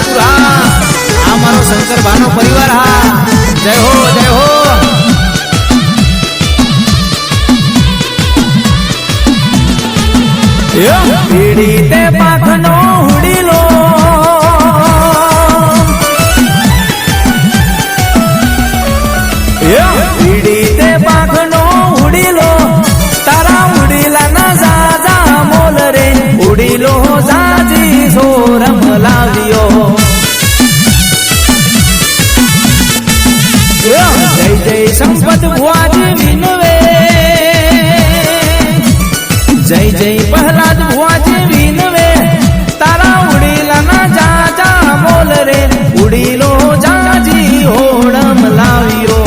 नागलपुर हा आ मारो शंकर भानो परिवार हा। जय हो जय हो। पीड़ी ते पाखनो हुड़ीलो पीड़ी ते पाखनो हुड़ीलो तारा उड़ीला ना जाजा मोल रे उड़ीलो जाजी सोरम लावियो। जय जय संपत भुआजी विनवे जय जय प्रहलाद भुआजी विनवे तारा उड़ीला ना जाजा मोल रे उड़ीलो जाजी होड़म लावियो।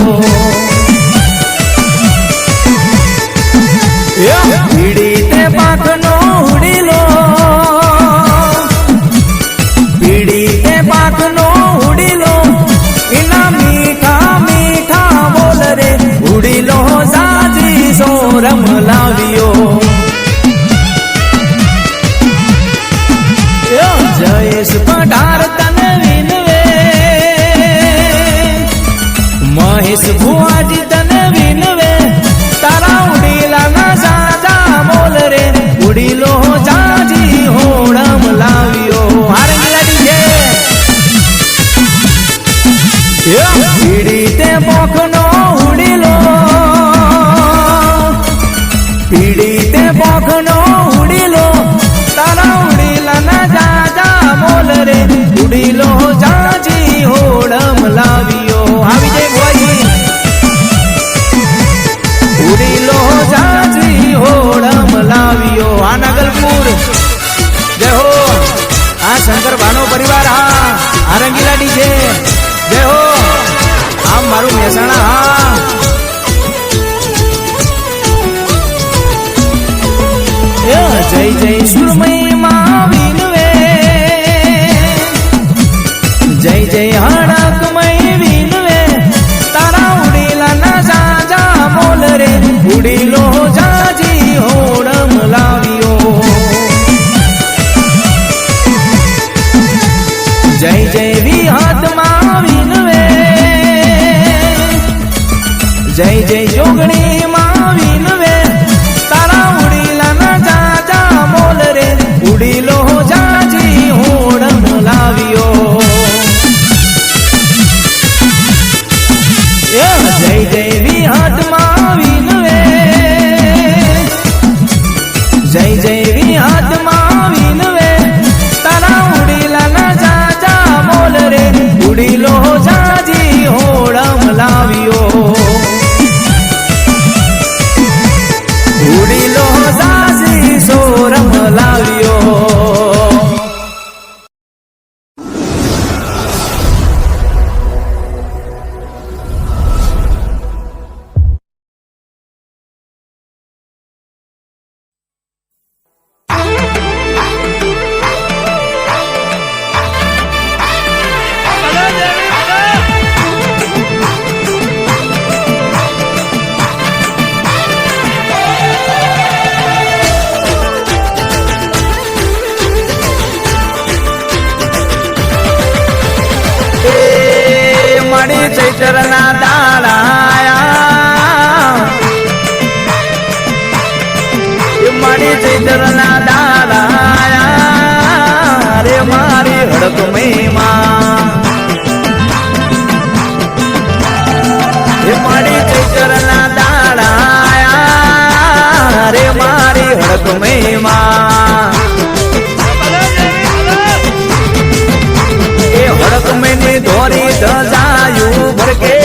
पीड़ी ते पाखनो उड़ीलो पीड़ी ते पाखनो उड़ीलो इना मीठा मीठा बोल रे उड़ीलो जाजी सोरम लावियो। जयेश पठार तन विनवे महेश भुआजी तन विनवे तारा उड़ीला ना जाजा मोल रे उड़ीलो जाजी होड़म लावियो। हारे मिलाडी जे पीड़ी ते पोखनो उड़ीलो पीड़ी ते पोखनो उड़ीलो तारा उड़ीला ना जाजा मोल रे उड़ीलो जाजी होड़म लावियो। हावी जय भुआजी उड़ीलो जाजी होड़म लावियो। आ नागलपुर जय हो। आ शंकर भानो परिवार हा आ रंगीला डीजे जय हो। आ मारू मेहसाणा हा। जय जय सुरमई मां विनवे जय जय हड़कमई विनवे तारा उड़ीला ना जाजा मोल रे उड़ीलो जाजी होड़म लावियो। जय जय विहत मां विनवे जय जय जोगणी मां विनवे तारा उड़ीला ना जाजा मोल रे उड़ीलो जाजी होड़म लावियो। जय जय विहत मां विनवे जय जय विहत मां विनवे तारा उड़ीला ना जाजा मोल रे उड़ीलो जाजी होड़म लावियो। उड़ीलो जाजी सोरम लावियो। चैतरना दाड़ाया मारी चैतरना दाड़ाया रे मारी हड़क में मां मारी चैतरना दाड़ाया रे मारी हड़क में मां हड़क में ने धोरी दजायू भर के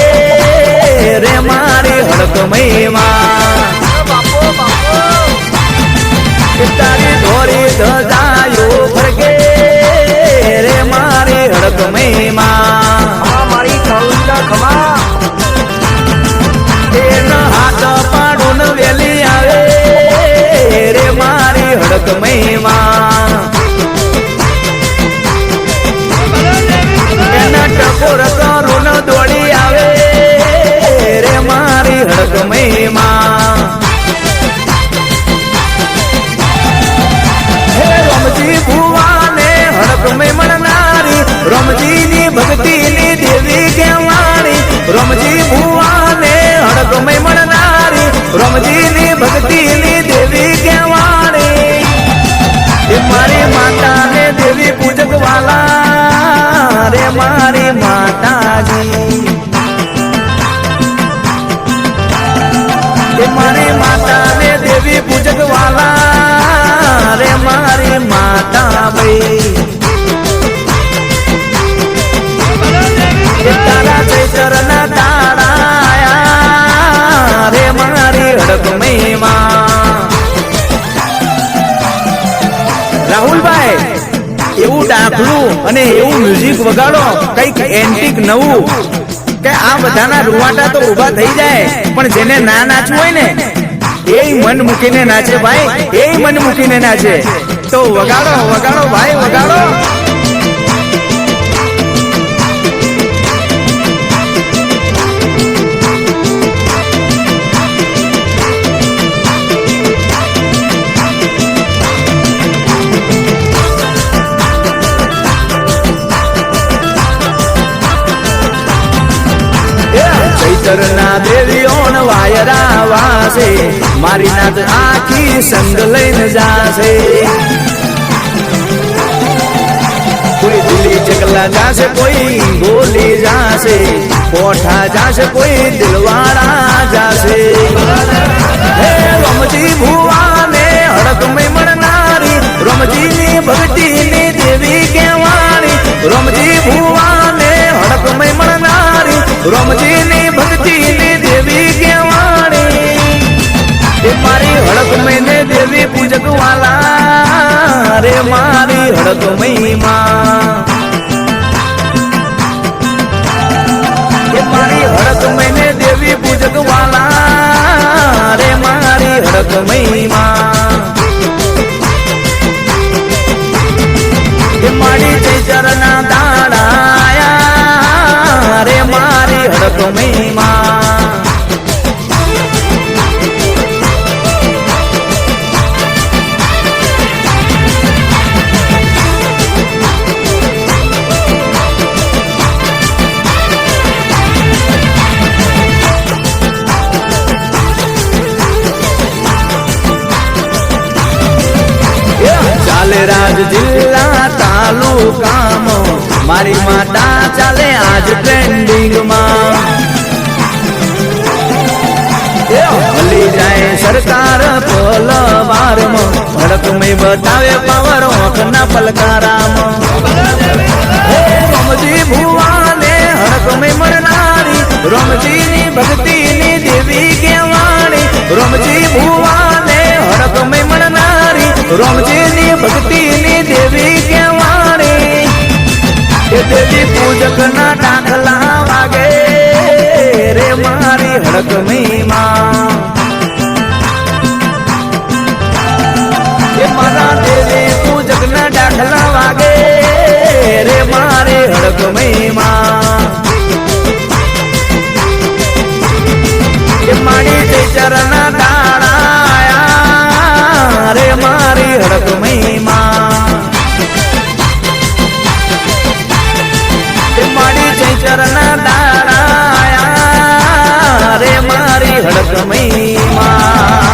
रे मारी हड़क में मां तारी धोरी दजायू भर के रे मारी हड़क में मां मारी खमा हाथ पाड़ून वेली आवे रे मारी हड़क में मां टकोर करून दौड़ी आवे रे मारी हड़क में मां रमजी भुआ ने हड़क में मणनारी रम મારી માતાજી મારી માતા ને દેવી પૂજક વાલા રે મારી માતા ભાઈ તારા ચૈતર ના તાળાયા રે મારી હડકમઈ માં રાહુલભાઈ એવું ડાકલું અને એવું મ્યુઝિક વગાડો કઈક એન્ટિક નવું કે આ બધાના રૂવાટા તો ઉભા થઈ જાય પણ જેને ના નાચવું હોય ને એ મન મૂકીને નાચે ભાઈ એ મન મૂકીને નાચે તો વગાડો વગાડો ભાઈ વગાડો ચૈતરના દેવીઓ વાયરા વાસે મારી નાથ આખી સંગ લઈને જાશે કોઈ દિલ્હી ચકલા જાશે કોઈ ગોલી જાશે કોઠા જાશે કોઈ દિલવાડા જાશે હે રમજી ભુવાને હડકમઈ મળનારી રમજીની ભક્તિની દેવી કહેવાણી રમજી ભુવાને હડકમઈ મળનારી રમજીની ભક્તિની દેવી કહેવાણી એ મારી હડકમઈ ને દેવી પૂજક વાલા રે મારી હડકમઈ માં એ મારી હડકમઈ ને દેવી પૂજક વાલા રે મારી હડકમઈ માં એ મારી ચૈતરના દાડાયા રે મારી હડકમઈ માં ચાલે રાજ જિલ્લા તાલુકામાં મારી માતા ચાલે આજ ટ્રેન્ડિંગમાં મળી જાય સરકાર પલવારમાં હડકમઈ બતાવે પાવર ઓખના પલકારામાં રમજી ભુવાને હડકમઈ મળનારી રમજીની ભક્તિની દેવી કહેવાણી રમજી ભુવાને હડકમઈ મળનારી રમજીની ભક્તિની દેવી કહેવાણી એ દેવી પૂજક ના દાખલા વાગે રે મારી હડકમઈ માં એ મારા દેવી પૂજક ના દાખલા વાગે રે મારી હડકમઈ માં એ મારી ચૈતરના દાડાયા રે મારી હડકમઈ માં એ મારી ચૈતરના દાડાયા રે મારી હડકમઈ માં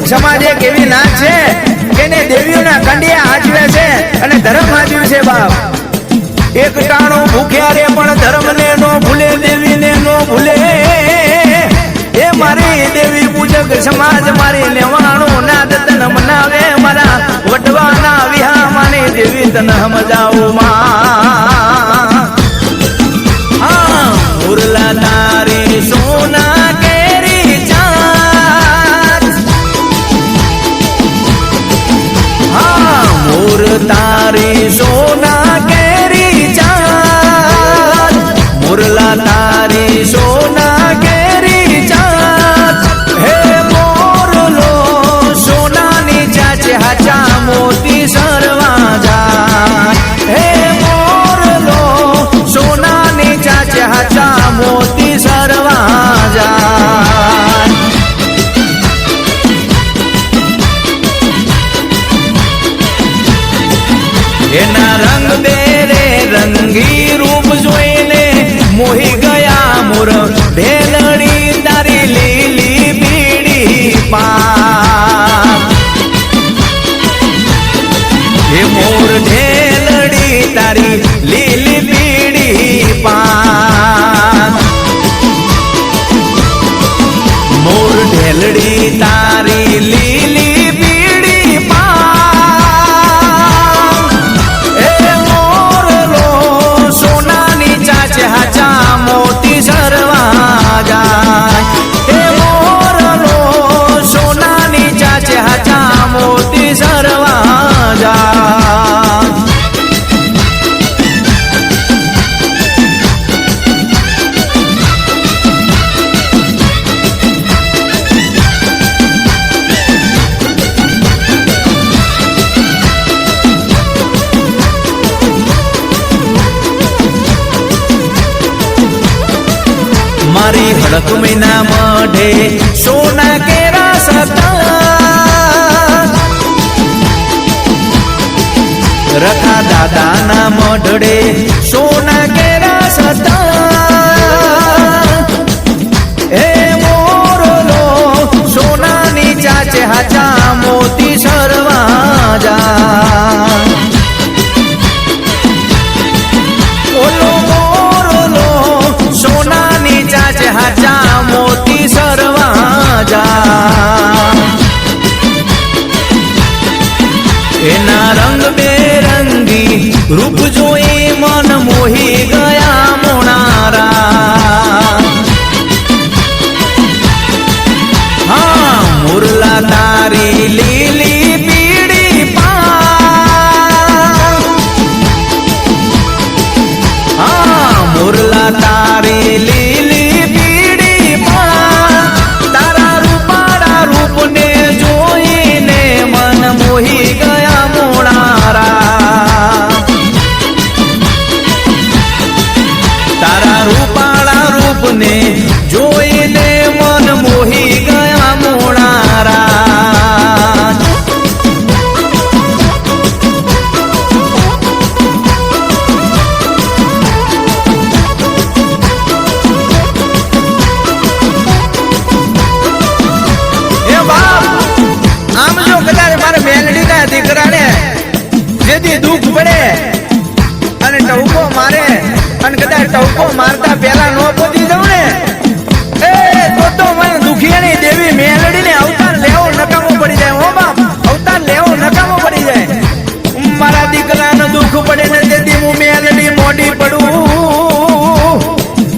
સમાજ એક એવી નાચ છે કે એને દેવીઓના કંડિયા આચવે છે અને ધર્મ આચવે છે બાપ એક ટાણું ભૂખ્યા રે પણ ધર્મ ને નો ભૂલે દેવી ને નો ભૂલે એ મારી દેવી પૂજક સમાજ મારી લેવાણું નાદ તન મનાવે મારા વટવાના વિહા માની દેવી તન સમજાવું માં ઉરલા તારી સોના કેરી મોર તારી સોના કેરી ચાંદ એના રંગ બેરે રંગી રૂપ જોઈને મોહી ગયા મોર ઢેલડી તારી લીલી પીડી પા એ મોર ઢેલડી તારી લીલી પીડી પા મોર ઢેલડી તારી લીલી પીડી પા એ મોરલો સોનાની ચાચે હાચા મોતી સરવા જાય એ મોરલો સોનાની ચાચે હાચા મોતી સરવા જાય મારી હડક મહિના મઢે સોના કેરા સતા રખા દાદાના મઢડે સોના કેરા સતા એ મોરલો સોનાની ચાચે હાચા મોતી સરવા જા ઓલો મોરલો સોનાની ચાચે હાચા મોતી સરવા જા એના રંગ બેરંગી રૂપ જોઈ મન મોહી ગયા મોણારા હા મુરલા તારી લીલી પીડી પા હા મુરલા તારી લીલી પીડી પા તારા રૂપાળા રૂપને જોઈને મન મોહી ગયા મોણારા તારા રૂપાળા રૂપને જોઈને મન મોહી ગયા મોણારા એ બાપ આમ જો કદાચ મારે મેલડીના દીકરાને જેથી દુઃખ પડે અને ટહુકો મારે અને કદાચ ટહુકો મારતા પહેલા નો પહોંચી જાઉં ને એ તો મને દુખિયાની દેવી મેલડીને અવતાર લેવો નકામો પડી જાય હો બાપ અવતાર લેવો નકામો પડી જાય મારા દીકરાને દુઃખ પડે ને તેથી હું મેલડી મોડી પડું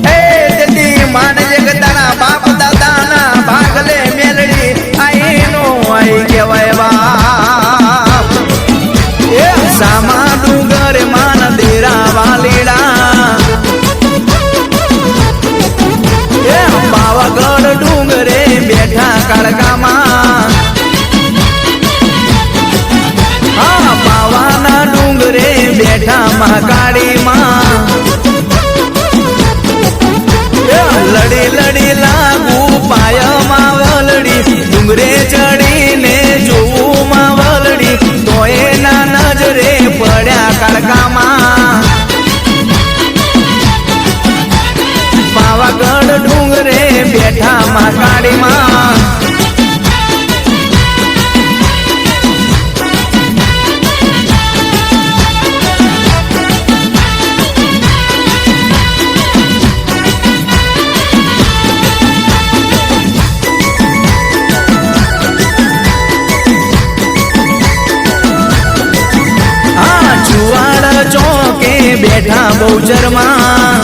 એ તેથી માને જે તારા બાપ દાદાના ભાગલે મેલડી આઈ નો આઈ કહેવાય બાપ એ સામા ડુંગર માન દેરા વાલીડા એ પાવાગઢ ડુંગરે બેઠા કાળકામાં હા પાવાના ડુંગરે બેઠા મહાકાળીમાં લડી લડી લાગુ પાયમાં વલડી ડુંગરે ચડીને જોવું માં વલડી તો એના નજરે પડ્યા કાળકામાં પાવાગઢ ડુંગરે બેઠા મહાકાળીમાં ચોકે બેઠા બહુચરમાં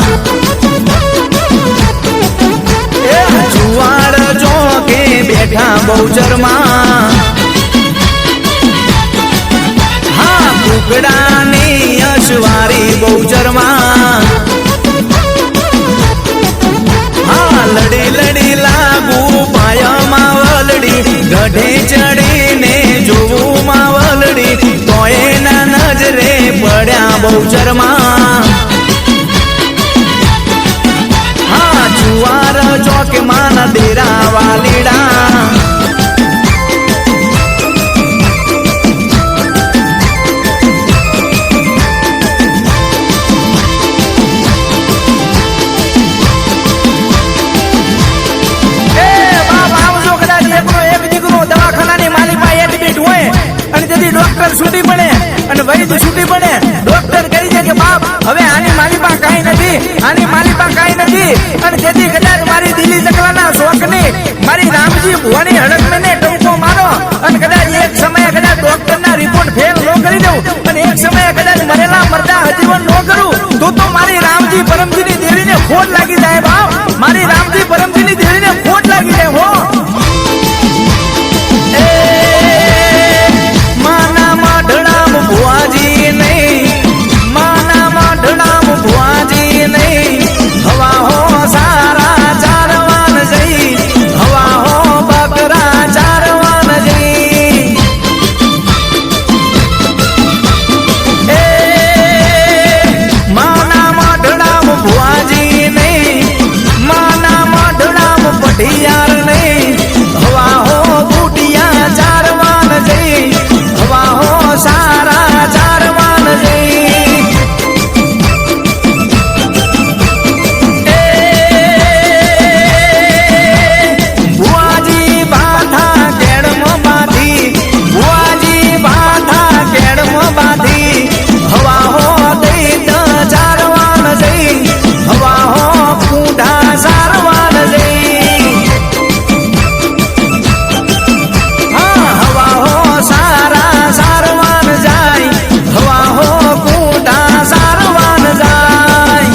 જુવાડ ચોકે બેઠા બહુચરમાં હા કુકડાની અશવારી બહુચરમાં હા લડી લડી લાગુ પાયમાં વલડી ગઢે ચડીને જોવું માં વલડી તો એના નજરે પડ્યા બહુચરમાં હા જુવાર ચોક માં દેરા વાલીડા વૈદ છૂટી પડે. ડોક્ટર કહી દે કે બાપ હવે આની મારી પાસે કાંઈ નથી, આની મારી પાસે કાંઈ નથી. અને તેથી કદાચ મારી દિલ્હી ચકલાના શોખની મારી રામજી ભુવાની હડકને ટૂંકો મારો અને કદાચ એક સમયે કદાચ ડોક્ટરના રિપોર્ટ ફેલ ન કરી દઉં અને એક સમયે કદાચ મરેલા મરદા હજીવન ન કરું તો મારી રામજી પરમજીની દેવીને ખોટ લાગી જાય બાપ. મારી રામજી પરમજીની દેવીને ખોટ લાગી જાય હો. માના માઢડામ ભુવાજી નહીં, માના માઢડામ ભુવાજી નહીં. હવા હો સારા ચારવાન જઈ, હવા હો બકરા ચારવાન જઈ. માના માઢડામ ભુવાજી નહીં, માના માઢડામ પઢિયાર નહીં. હવા હો બુટિયા ચારવાન જઈ, હવા હો સારા ચારવાન જઈ. ભુવાજી બાધા કેડમાં બાંધી, ભુવાજી બાધા કેડમાં બાંધી. હવા હો દૈત ચારવાન જઈ, હવા હો પૂંઢા સારવાન જઈ. હા હવા હો સારા સારવાન જાય, હવા હો પૂંઢા સારવાન જાય.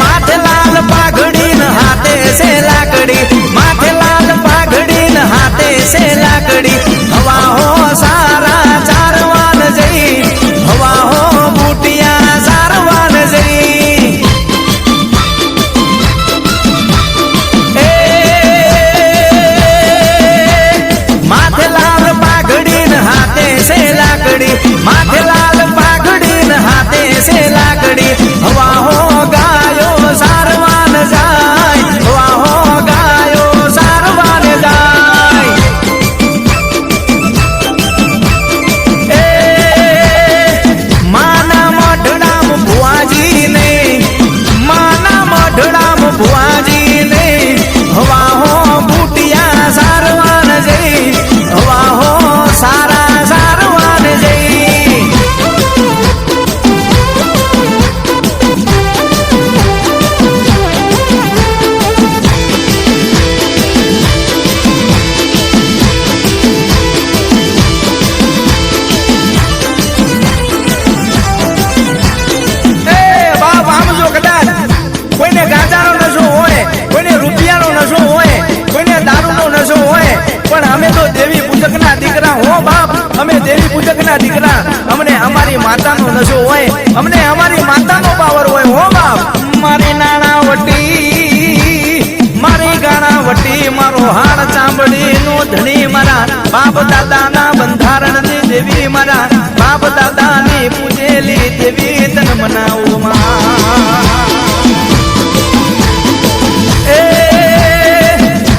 માથે લાલ પાઘડી ને હાથે છે લાકડી, માથે લાલ પાઘડી ને હાથે છે લાકડી. હવા હો સારા ચારવાન જઈ, હવા હો બુટિયા સારવાન જઈ. માથે લાલ પાઘડી ને હાથે છે લાકડી, માથે લાલ પાઘડી ને હાથે છે લાકડી. હવા હો ગાયો સારવાન જાય, હવા હો ગાયો સારવાન જાય. માના મઢડામ ભુવાજી નહીં, માના મઢડામ ભુવાજી નહીં. હવા હો બુટિયા સારવાન જઈ, હવા હો સારા સારવાન જઈ. બાપ આમ જો કદાચ કોઈને ગાંજાનો નશો હોય, કોઈને રૂપિયાનો નશો હોય, કોઈને દારૂનો નશો હોય, પણ અમે તો દેવી પૂજકના દીકરા હો બાપ. અમે દેવી પૂજકના દીકરા, અમને અમારી માતાનો નશો હોય, અમને અમારી માતાનો પાવર હોય હો બાપ. મારી નાણાવટી, મારી ગાણાવટી, મારો હાડ ચાંબડીનો ધણી, મારા બાપ દાદાના બંધારણની દેવી, મારા બાપ દાદાની પૂજેલી દેવી તન મનાવું માં.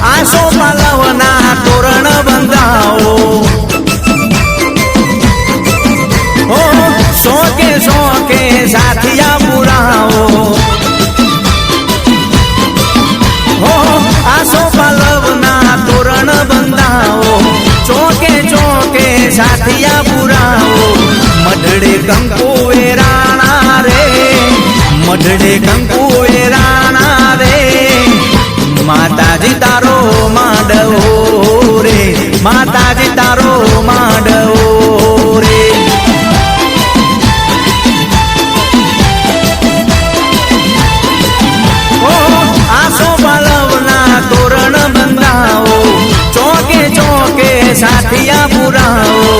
આસો પાલવના તોરણ બંધાવો, ઓ સોકે સોકે સાથિયા પુરાવો. હો આસો પાલવના તોરણ બંધાવો, ચોકે ચોકે સાથિયા પુરાવો. મઢડે કંકુ વેરાણા રે, મઢડે કંકુ વેરાણા રે. માતાજી તારો માંડવો રે, માતાજી તારો માંડવો રે. ઓ આસો પાલવના તોરણ બંધાવો, ચોકે ચોકે સાથિયા પુરાવો.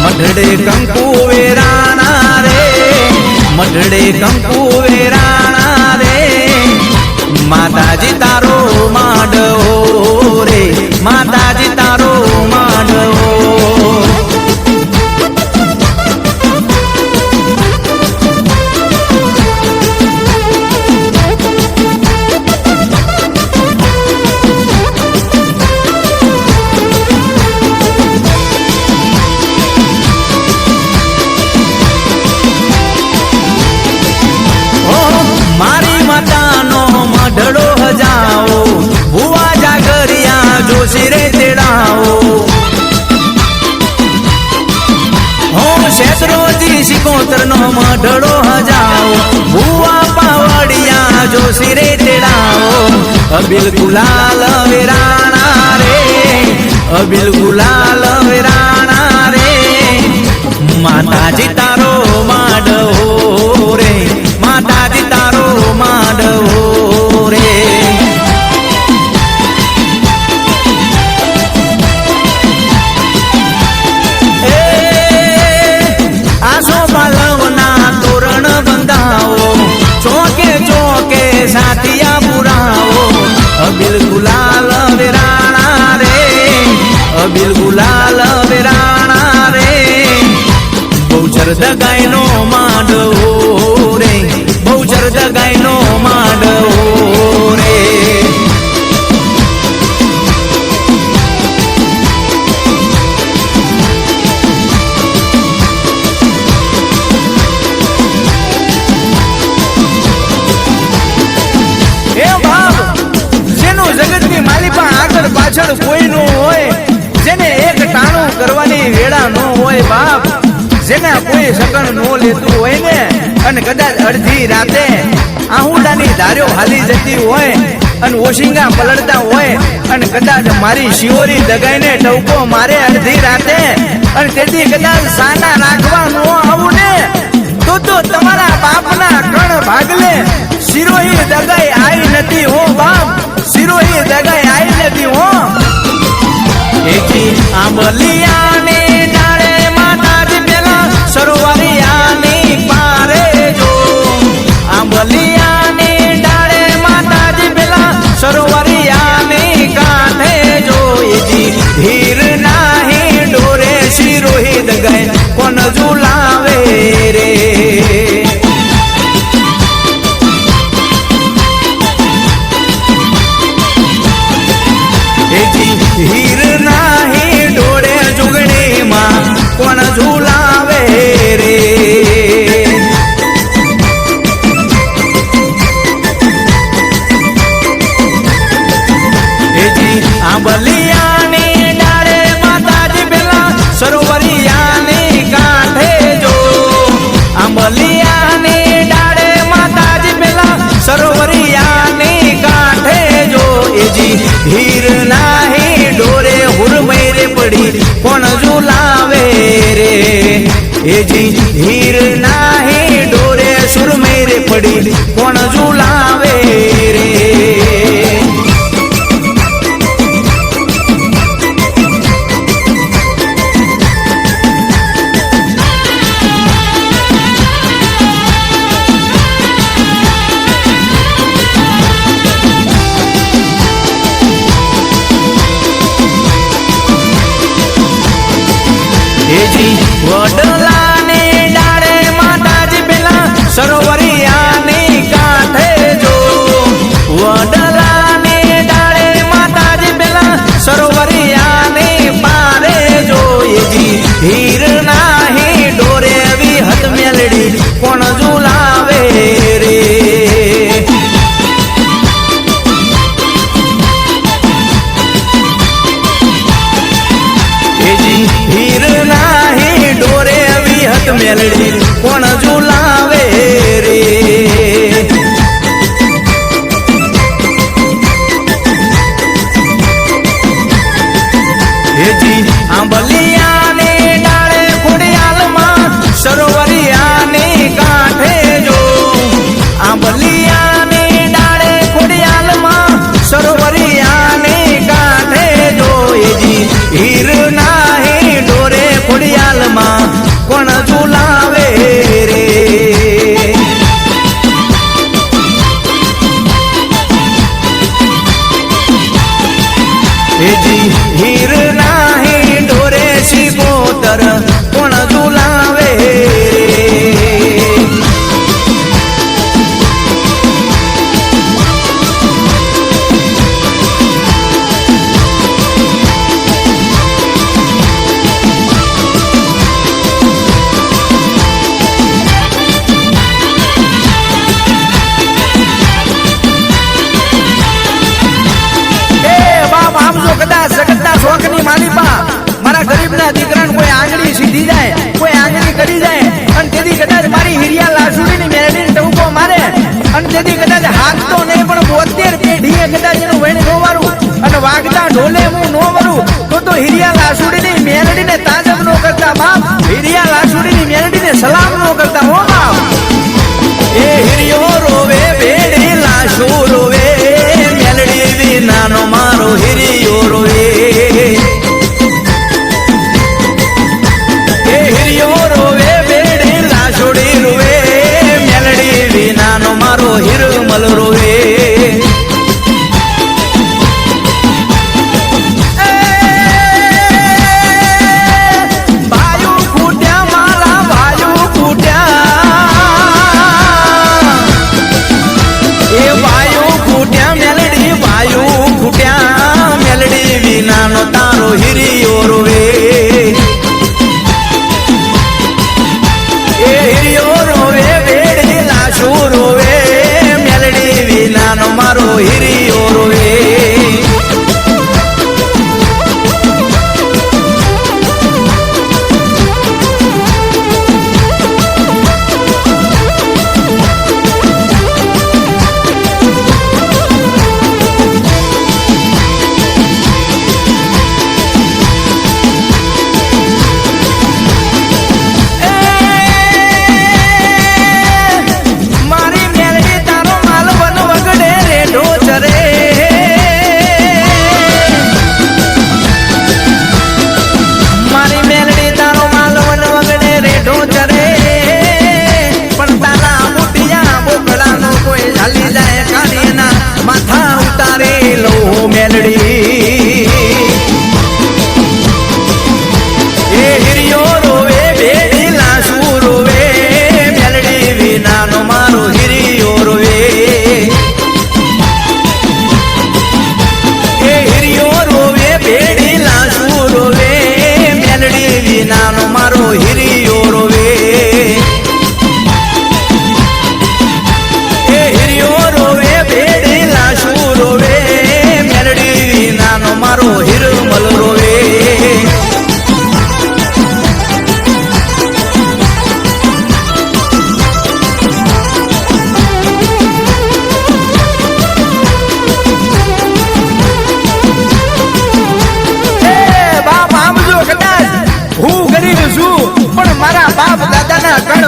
મઢડે કંકુ વેરાણા રે, મઢડે કંકુ વેરાણા રે. માતાજી તારો માંડવો રે, માતાજી તારો માંડવો. શેત્રોજી સિકોતર નો મઢડો હજાઓ ભુવા પાવડિયા જો સિરે તેડાઓ અબિલ ગુલાલ વેરાણા રે અબિલ ગુલાલ વેરાણા રે માતાજી તારો માંડવો રે માતાજી તારો માંડવો રે સાथिया बुराओ अबिल गुलाल वेराणा रे अबिल गुलाल वेराणा रे बहुचर दगाई नो मांडवो रे बहुचर दगाई नो मांडवो रे પાછળ કોઈ નો હોય જેને એક ટાણું કરવાની વેળા નો હોય બાપ જેને કોઈ સગન નો લેતું હોય ને અને કદાચ અડધી રાતે આહુડાની ધાર્યો હાલી જતી હોય અને ઓશિંગા પલળતા હોય અને કદાચ મારી શિયોરી દગાઈને ટવકો મારે અડધી રાતે અને તેથી કદાચ સાના રાખવા નો આવું ને તો તમારા બાપના કણ ભાગલે શિરોહી દગાઈ આવી નથી હો બાપ શિરોહી દગાઈ આવી નથી હો એજી આંબલિયાને ડાળે માતાજી પેલા સરોવરિયાની પારે જો આંબલિયાને ડાળે માતાજી પેલા સરોવરિયાની કાંઠે જો એજી ધીર નાહી ડોરે શિરોહી દગાઈ કોણ ઝુલાવે રે હીર નાહી ડોળે જુગણી માં કોણ ઝુલાવે રે આંબલિયાની ડાળે માતાજી પેલા સરોવરિયાની કાંઠે જો આંબલિયાની ડાળે માતાજી પેલા સરોવરિયાની કાંઠે જો એજી હીર નાહી ડોરે હુરમૈરે પડી કોણ ઝુલાવે રે એજી હીર નાહી ડોરે સુરમૈરે પડી કોણ ઝુલાવે રે વડલાને ડાળે માતાજી પેલા સરોવરિયાની કાંઠે જો વડલાને ડાળે માતાજી પેલા સરોવરિયાની પારે જો એજી હીર નાહી ડોરે વિહત મેલડી કોણ ઝુલાવે રે એજી હીર નાહી ડોરે વિહત મેલડી કોણ ઝુલાવે રે એજી આંબલિયાને ડાળે ખોડિયાલમાં સરોવરિયાની કાંઠે જો આંબલિયાને ડાળે ખોડિયાલમાં સરોવરિયાની કાંઠે જો એજી હીર નાહી ડોરે ખોડિયાલમાં કોણ ઝુલાવે રે એજી હીર નાહી ડોરે સિકોતર કોણ ઝુલાવે દીકરાને કોઈ આંગળી સીધી જાય કોઈ આંગળી કરી જાય લાસુડીની મેલડીને તાજબ નો કરતા બાપ, હિરિયા લાસુડીની મેલડીને સલામ નો કરતા હો બાપ. એ હિરિયો રોવે બેડી લાસુ રોવે, મેલડી વિનાનો મારો હિરિયો રોવે. એ હિરિયો રોવે બેડી લાસુડી રોવે, મેલડી વિનાનો મારો હિરમલ રોવે. તારો હિરિયો રોવે. એ હિરિયો રોવે બેડી લાસુ રોવે, મેલડી વિનાનો મારો હિરિયો રોવે.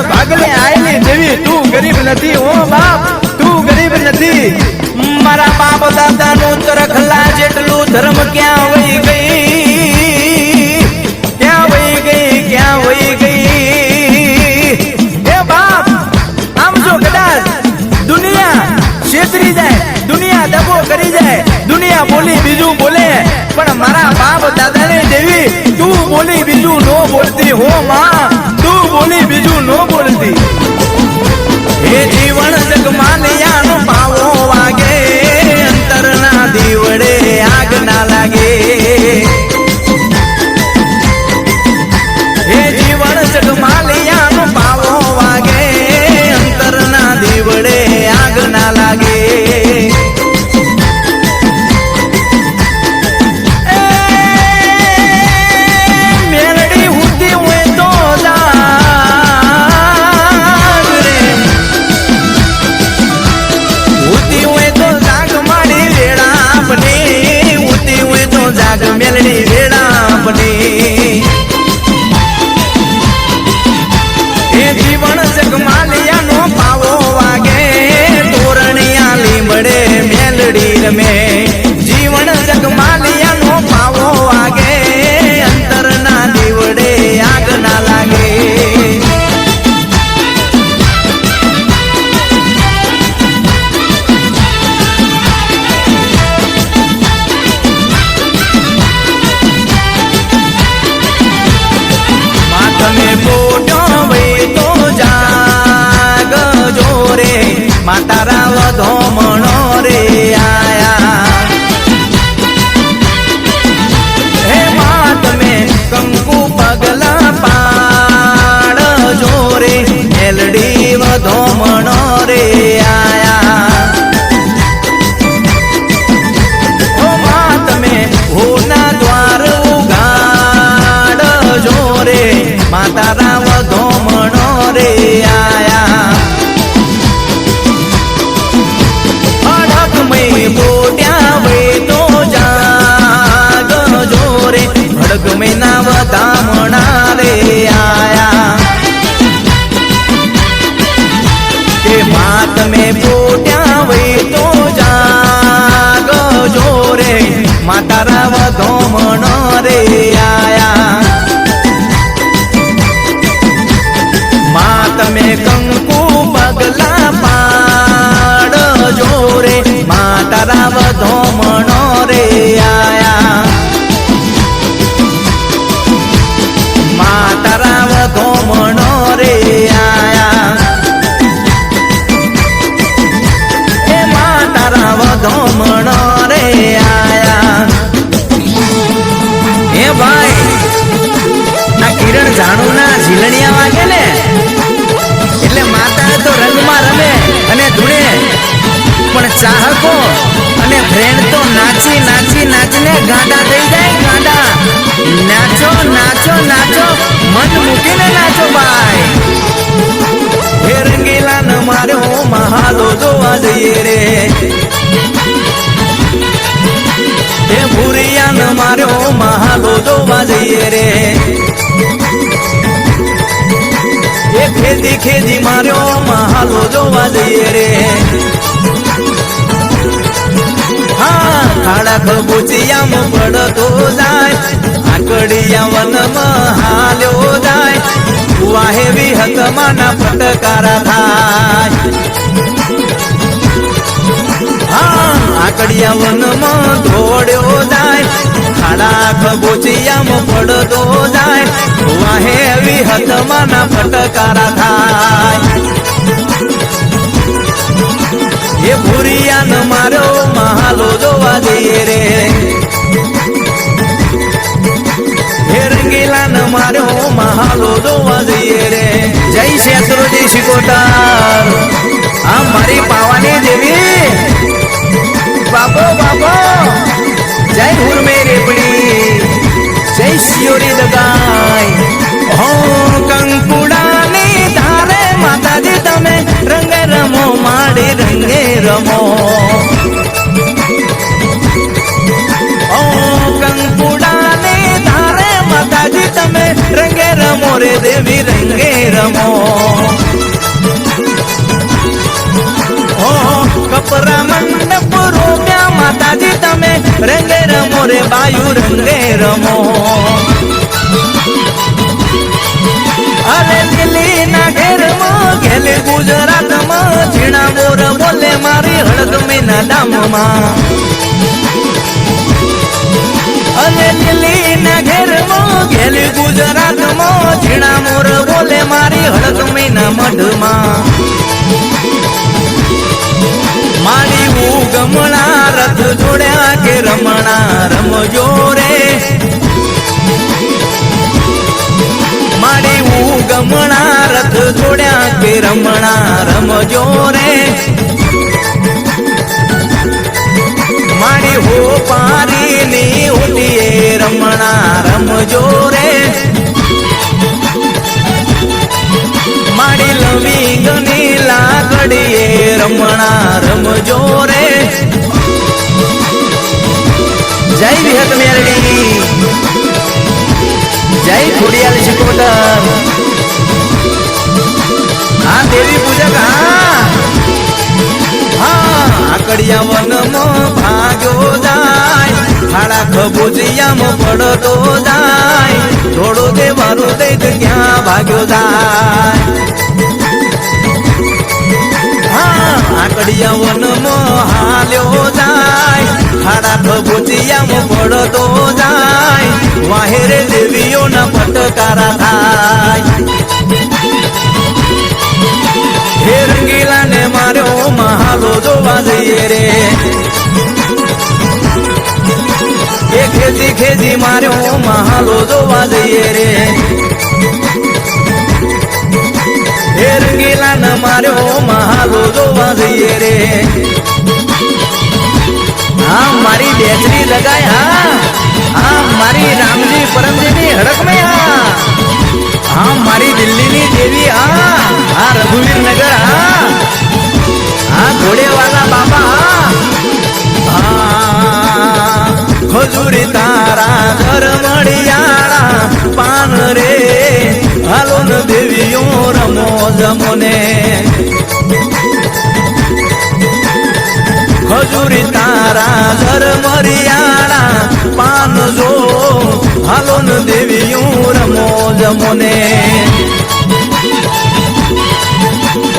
ભાગલે આયેલી દેવી તું ગરીબ નથી હો બાપ, તું ગરીબ નથી. મારા બાપ દાદા નું તરખલા જેટલું ધર્મ ક્યાં વહી ગઈ, ક્યાં વહી ગઈ, ક્યાં વહી ગઈ. એ બાપ આમ જો કદાચ દુનિયા છેતરી જાય, દુનિયા દબો કરી જાય, દુનિયા બોલી બીજું બોલે, પણ મારા બાપ દાદા ને દેવી તું બોલી બીજું નો બોલતી હો માં, બોલી બીજું નો બોલતી. એ જીવન જગમાલિયાનો પાવો વાગે, અંતરના દીવડે આગ ના લાગે. એ જીવન જગમાલિયાનો પાવો વાગે, અંતરના દીવડે આગ ના લાગે. મેલડી વેડા બની એ જીવન જગમાલિયાનો પાવો વાગે, તોરણિયા લીમડે મેલડી રમે. જીવન જગમાલિયાનો પાવો વાગે, અંતરના દીવડે આગ ના લાગે. માતારા વધોમણો રે આયા. હે માત મેં કંકુ પગલા પાડ જોરે, મેલડી વધોમણો રે આયા. ઓ માત મેં હોના દ્વાર ઉગાડ જોરે, માતારા વધોમણો રે આયા. બોટ્યા વે તો જાગ જોરે, ભડક મેં તારા વધોમણ રે આયા માં તમે કંકુ પગલા પાડજો રે માં તારા વધોમણ રે આયા માં તારા વધોમણ રે આયા એ માં તારા વધોમણ રે આયા એ ભાઈ આ કિરણ જાણુ ના ઝીલણિયા વાગે ને એટલે માતા તો રંગમાં રમે અને ધૂળે પણ ચાહકો અને ફ્રેન્ડ તો નાચી નાચી નાચીને ગાંડા થઈ જાય ગાંડા નાચો નાચો નાચો મન મૂકીને નાચો ભાઈ હે રંગીલા ન માર્યો મહાલો જોવા જઈએ રે હે ભૂરિયા ન માર્યો મહાલો જોવા જઈએ રે એ ખેદી ખેદી માર્યો મહાલો જોવા જઈએ રે હા ખાડા ખબૂચિયામાં પડતો જાય આકડિયા વનમાં હાલ્યો જાય વાહે વિહતમાના ફટકારા થાય હા આકડિયા વનમાં દોડ્યો જાય ખાડા ખબૂચિયામાં પડતો જાય વાહે વિહતમાના ફટકારા થાય એ ભૂરિયા ન માર્યો મહાલો જોવા જઈએ રે હે રંગીલા ન માર્યો મહાલો જોવા જઈએ રે જય શેત્રુજી શિકોતર આ મારી પાવાની દેવી બાપો બાપો જય હુરમે રેપડી જય શિયોરી દગાઈ હો કંકુડાની ધારે માતાજી તમે રંગે રમો માડી રંગે રમો ઓ કંકુડાની ધારે માતાજી તમે રંગે રમો રે દેવી રંગે રમો ઓ કપરા મંડપ રોપ્યા માતાજી તમે રંગે રમો રે બાયુ રંગે રમો અરે દિલ્હી ના ઘેરમાં ઘેલે ગુજરાતમાં ઝીણા મોર બોલે મારી હળદમીના ડામમાં અરે દિલ્હી ના ઘેરમાં ઘેલે ગુજરાતમાં ઝીણા મોર બોલે મારી હળદમીના મઢમાં મારી ઉગમણા રથ જોડ્યા કે રમણા રમજો રે મારી ઉગમણા રથ જોડ્યા કે રમણા રમજો રે મારી હો પારીની ઉટીએ રમણા રમજો રે મારી લવિંગની લાકડીએ રમણા રમજો રે જય વિહત મેરડી જય ખોડિયાલ શિકોતર હા દેવી પૂજક હા આકડિયા વનમાં ભાગ્યો જાય ખાડા ખબૂચિયામાં પડતો જાય થોડો તે મારું તે ક્યાં ભાગ્યો જાય હા આકડિયા વનમાં હાલ્યો જાય ખાડા ખબૂચિયામાં પડતો જાય વાહેરે દેવીઓના ફટકારા થાય હે રંગીલા ને માર્યો મહાલો જોવા જઈએ રે એ ખેજી ખેજી માર્યો મહાલો જોવા જઈએ રે હે રંગીલા ને માર્યો મહાલો જોવા જઈએ રે હા મારી બેચરી લગાય હા મારી રામજી પરમજીની હડક में હા મારી દિલ્હીની દેવી હા રઘુવીર નગર હા ઘોડેવાલા બાબા હા ખજૂરી તારા ઘર મળિયાળા પાન રે હાલો ન દેવીઓ રમો જમોને ખજૂરી તારા જર મરિયાળા પાન જો હાલો ન દેવીયું રમો જમોને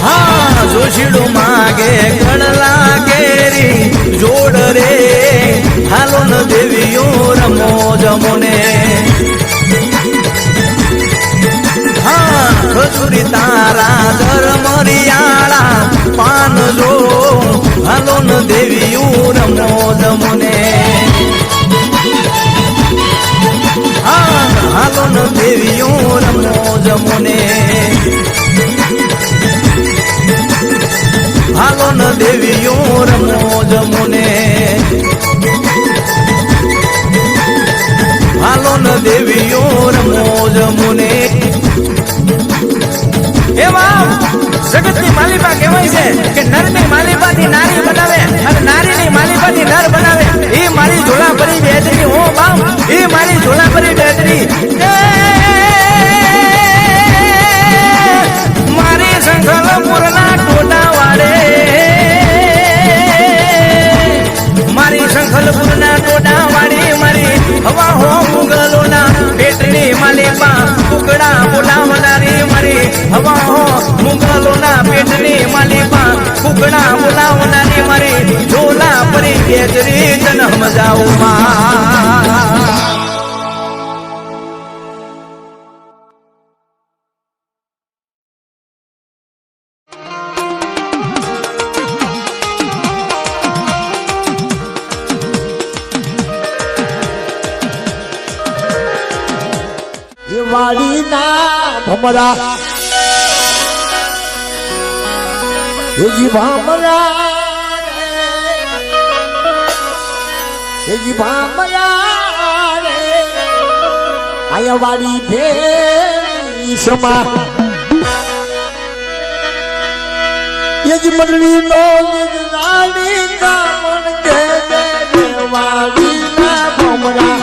હા જોશીડું માગે કણલા કેરી જોડ રે હાલો ન દેવીયું રમો જમોને હા ખજૂરી તારા જર મરિયાળા પાન જો હાલો ન દેવીયું રમો જમોને હા હાલો ન દેવીયું રમો જમોને હાલો ન દેવીયું રમો જમોને હાલો ન દેવીયું રમો જમોને એવા જગતની માલિકા કહેવાય છે કે નરની માલિકાથી નારી બનાવે અને નારીની માલિકાથી નર બનાવે એ મારી ઝોલા પરી બેટરી હો બાપ એ મારી ઝોલા પરી બેટરી મારી સંખલપુરના ટોટા વાડે મારી સંખલપુરના ટોટા વાડી મારી હવા હો મુગલોના બેટરી માલિકા કુકડા બોલાવનારી મારી હવા હો મુગલોના પેટની માલિકા કુકડા બોલાવનારી મારી ઝોલા પરી બેટરી જન્મ જાઉમાં વાડીના ભમરા હેજી ભામરા હેજી ભામરા રે આયા વાડી ભેરી સમા હેજી મંડળી નો રાણી કામણ કે વાડીના ભમરા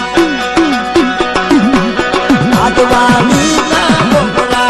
આદવાણી ના ભમરા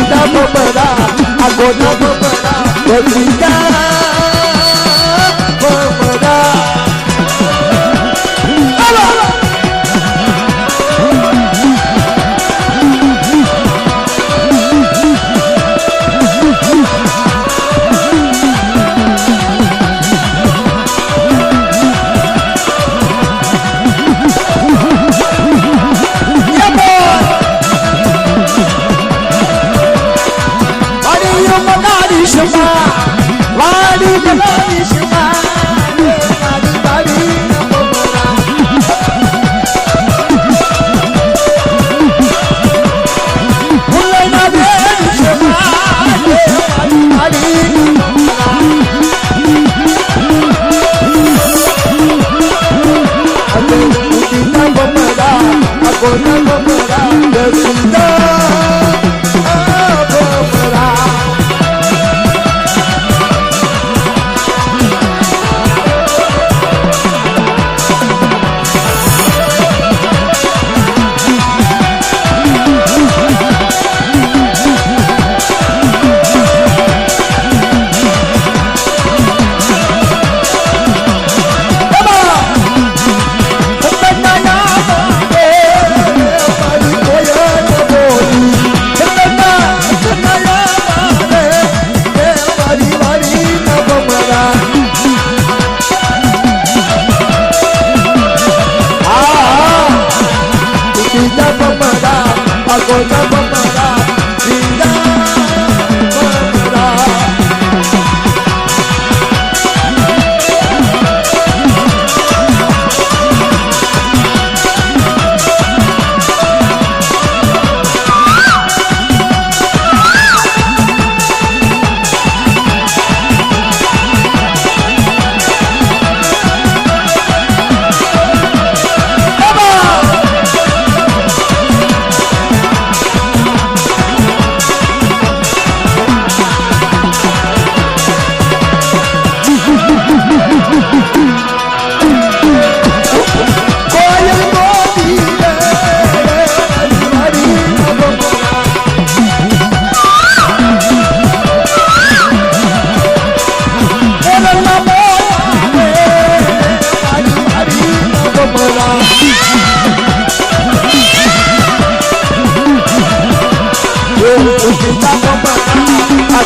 ગોવિંદા બમરા આ ગોના બમરા ગોવિંદા બમરા વાડી બનાવી શમા વાડી વાડી બમરા ફૂલના બેન શમા વાડી વાડી બમરા અલે ઉદીના બમરા અગોના બમરા Govinda બમરા Gota bamara, vida bamara.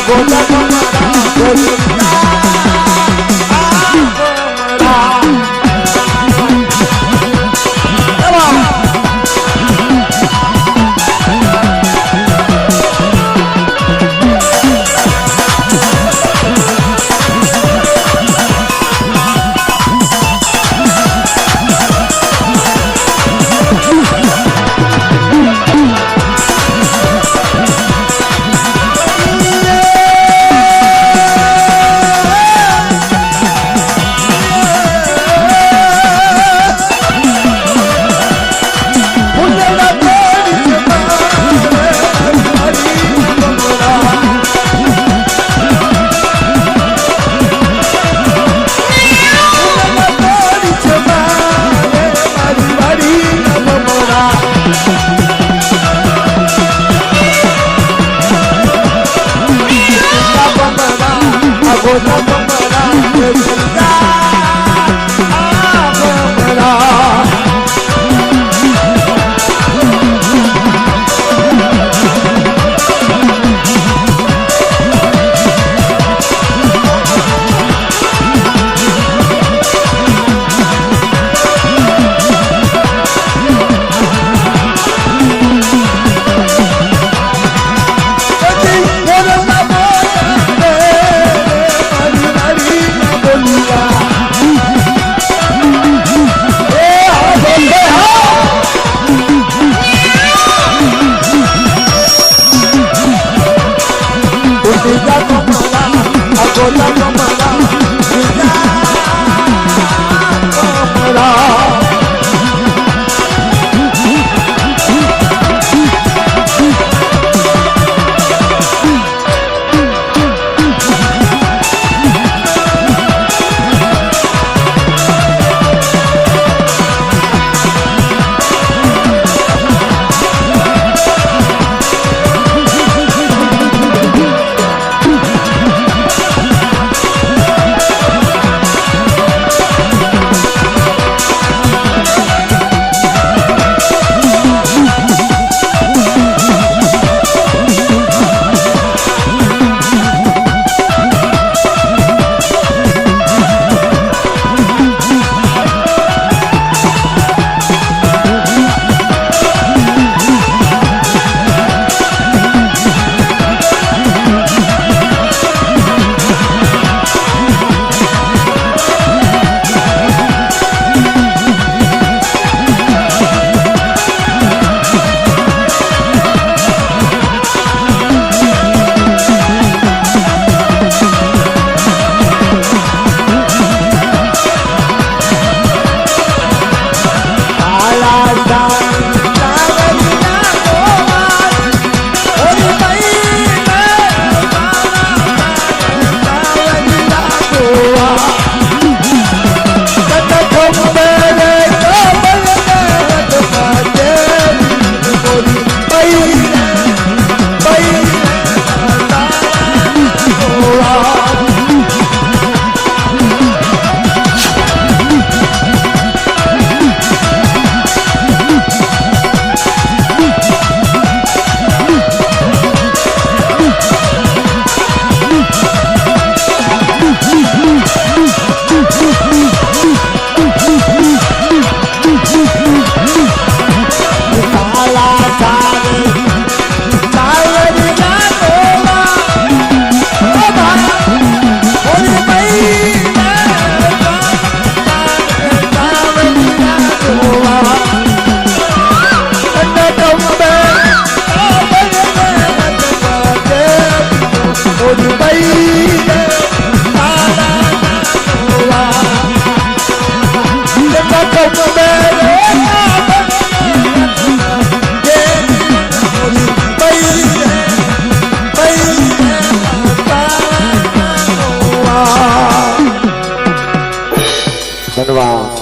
Gota bamara, Govinda ધન્યવાદ.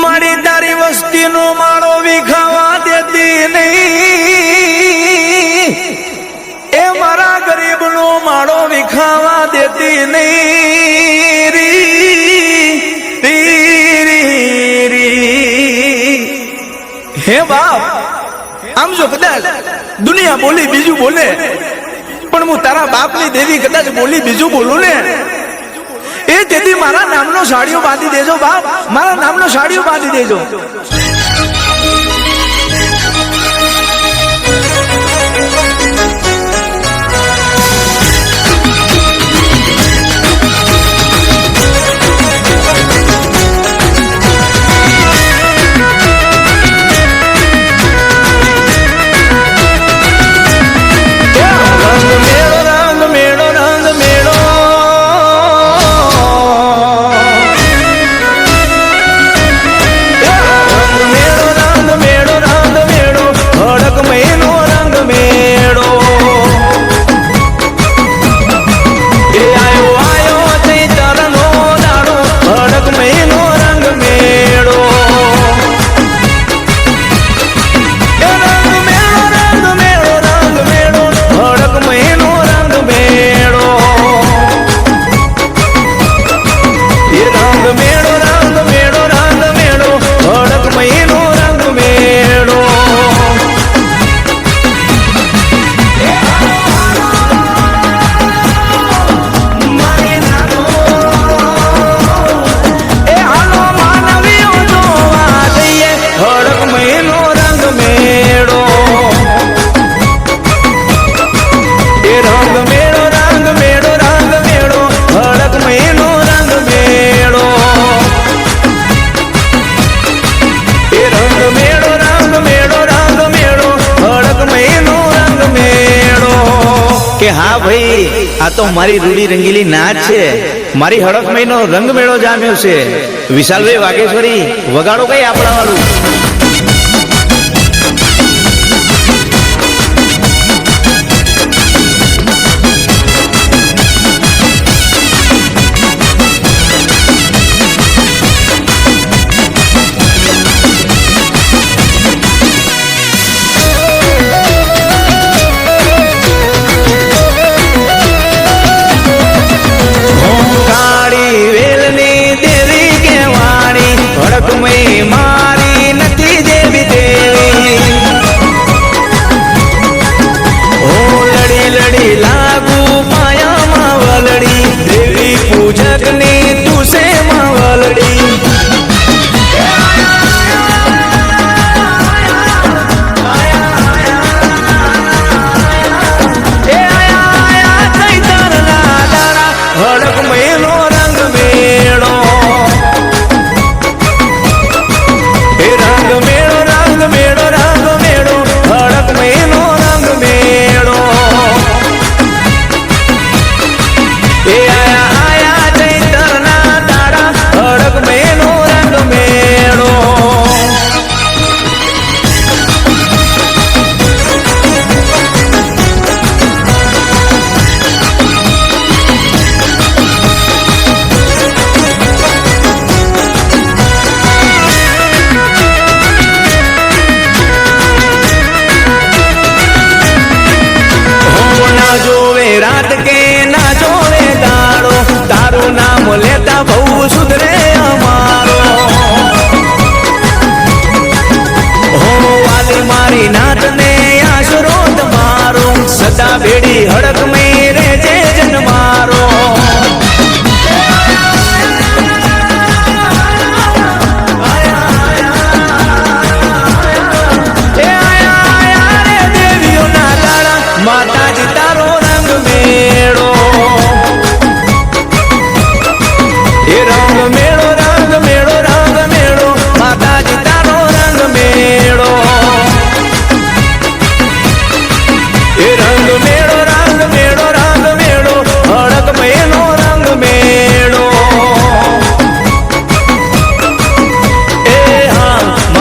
મારી તારી વસ્તીનો માળો વિખાવા દેતી નહીં, એ મારા ગરીબનો માળો વિખાવા દેતી નહીં. હે બાપ, આમ જો કદાચ દુનિયા બોલી બીજું બોલે, પણ હું તારા બાપની દેવી કદાચ બોલી બીજું બોલું ને, એ તેથી મારા નામનો સાડીઓ બાંધી દેજો બાપ, મારા નામનો સાડીઓ બાંધી દેજો. કે હા ભાઈ, આ તો મારી રૂડી રંગીલી નાચ છે, મારી હડક મહિનો રંગ મેળો જામ્યો છે. વિશાલભાઈ વાઘેશ્વરી વગાડો કઈ આપણા વાળું. મારી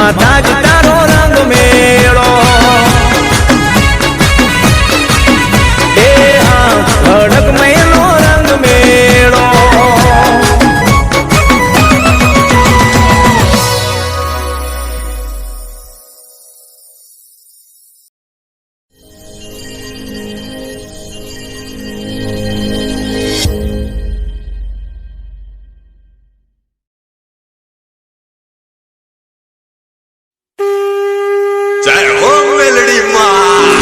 માતા જ તારો રંગ મેળો એ હા ખડક મયનો રંગ મેળો જય હો મેલડી માં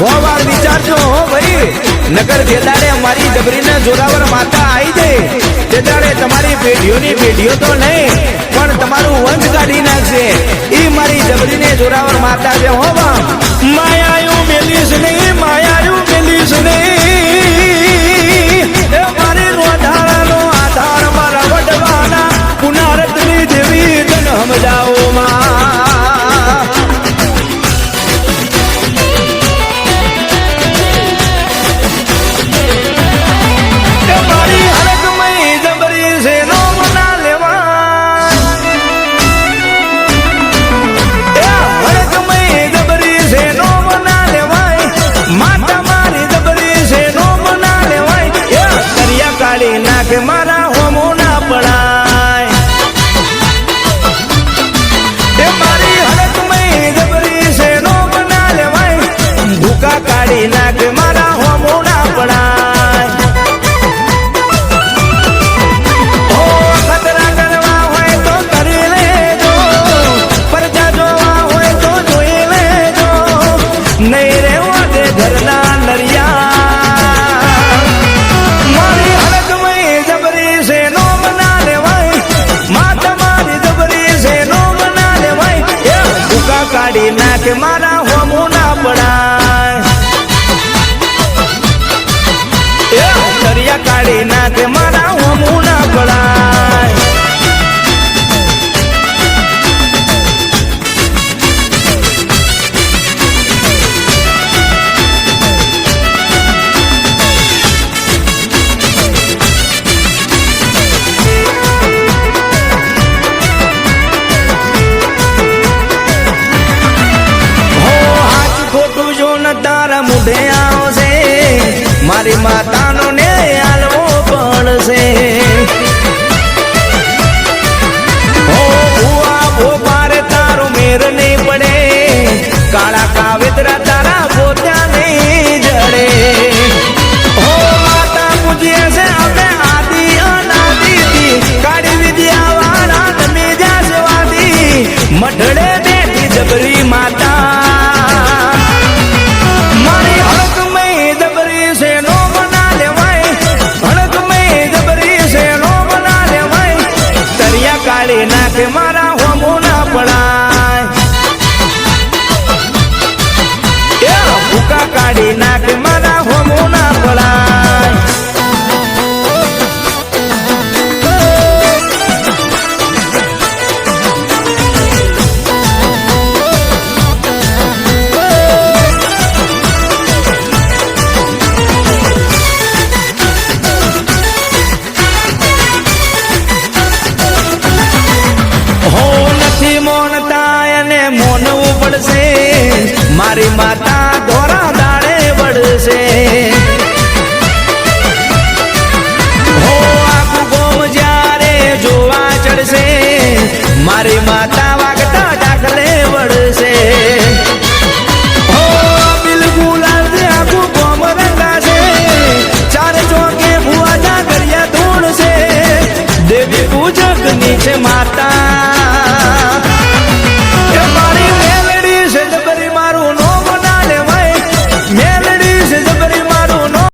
હો વાર વિચારજો હો ભાઈ, નગર જે દાડે અમારી જબરીને જોરાવર માતા આવી જાય તે દાડે તમારી પેઢીઓની પેઢીઓ તો નહીં પણ તમારું વંશ કાઢી નાખશે. ઈ મારી જબરીને જોરાવર માતા છે હો બા. માયાયું મેલીશ નહીં, માયાયું મેલીશ નહીં, એ મારી રોધાળાનો આધાર મારા વડવાના પુનારતની દેવી તન સમજાવો માં. નાખે મારા હોમો ના પડાય, એ મારી હડક મય જબરી છે નો બના લેવાય, ભૂકા કાઢી નાખે મારા હોમો ના પડાય. ઓ ખતરા કરવા હોય તો કરી લેજો, પરજા જોવા હોય તો જોઈ લેજો, નહીં રેવા દે ઘરના નરિયા. કાઢી નાખે મારા હોમો ના પડાય, દરિયા કાઢી નાખે મારા હોમો ના પડાય. તારા મુઢે આવશે મારી માતાનો ને આલવો પડશે. હો ભુવા ભોપારે તારો મેર નહીં પડે, કાળા કાવેતરા તારા પોત્યા નહીં જડે. હો માતા પૂજીએ છે અમે આદિ અનાદિથી, કાળી વિદ્યા વાળા તમે જ્યાં સેવાથી, મઢડે બેઠી જબરી માતા. કાઢી નાખે મારા હોમો ના પડાય, ભૂકા કાઢી નાખે મારા હોમો ના પડાય. મારી માતા ધોરા દાડે વળશે. હો આખું ગોમ જ્યારે જોવા ચડશે મારી